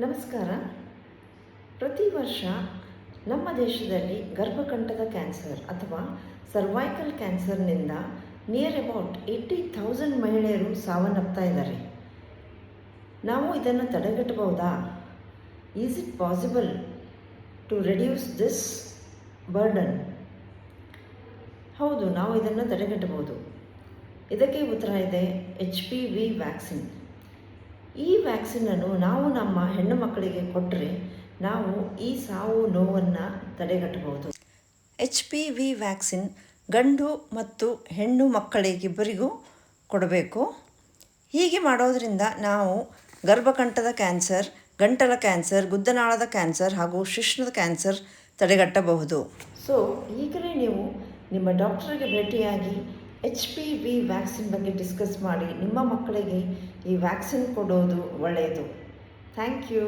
ನಮಸ್ಕಾರ. ಪ್ರತಿ ವರ್ಷ ನಮ್ಮ ದೇಶದಲ್ಲಿ ಗರ್ಭಕಂಠದ ಕ್ಯಾನ್ಸರ್ ಅಥವಾ ಸರ್ವೈಕಲ್ ಕ್ಯಾನ್ಸರ್ನಿಂದ ನಿಯರ್ ಅಬೌಟ್ 80,000 ಮಹಿಳೆಯರು ಸಾವನ್ನಪ್ತಾ ಇದ್ದಾರೆ. ನಾವು ಇದನ್ನು ತಡೆಗಟ್ಟಬಹುದಾ? Is it possible to reduce this burden? ಹೌದು, ನಾವು ಇದನ್ನು ತಡೆಗಟ್ಟಬಹುದು. ಇದಕ್ಕೆ ಉತ್ತರ ಇದೆ HPV ವ್ಯಾಕ್ಸಿನ್. ಈ ವ್ಯಾಕ್ಸಿನನ್ನು ನಾವು ನಮ್ಮ ಹೆಣ್ಣು ಮಕ್ಕಳಿಗೆ ಕೊಟ್ಟರೆ ನಾವು ಈ ಸಾವು ನೋವನ್ನು ತಡೆಗಟ್ಟಬಹುದು. HPV ವ್ಯಾಕ್ಸಿನ್ ಗಂಡು ಮತ್ತು ಹೆಣ್ಣು ಮಕ್ಕಳಿಗಿಬ್ಬರಿಗೂ ಕೊಡಬೇಕು. ಹೀಗೆ ಮಾಡೋದರಿಂದ ನಾವು ಗರ್ಭಕಂಠದ ಕ್ಯಾನ್ಸರ್, ಗಂಟಲ ಕ್ಯಾನ್ಸರ್, ಗುದ್ದನಾಳದ ಕ್ಯಾನ್ಸರ್ ಹಾಗೂ ಶಿಶ್ನದ ಕ್ಯಾನ್ಸರ್ ತಡೆಗಟ್ಟಬಹುದು. ಸೊ ಈಗಲೇ ನೀವು ನಿಮ್ಮ ಡಾಕ್ಟರ್ಗೆ ಭೇಟಿಯಾಗಿ HPV ವ್ಯಾಕ್ಸಿನ್ ಬಗ್ಗೆ ಡಿಸ್ಕಸ್ ಮಾಡಿ ನಿಮ್ಮ ಮಕ್ಕಳಿಗೆ ಈ ವ್ಯಾಕ್ಸಿನ್ ಕೊಡೋದು ಒಳ್ಳೆಯದು. Thank you.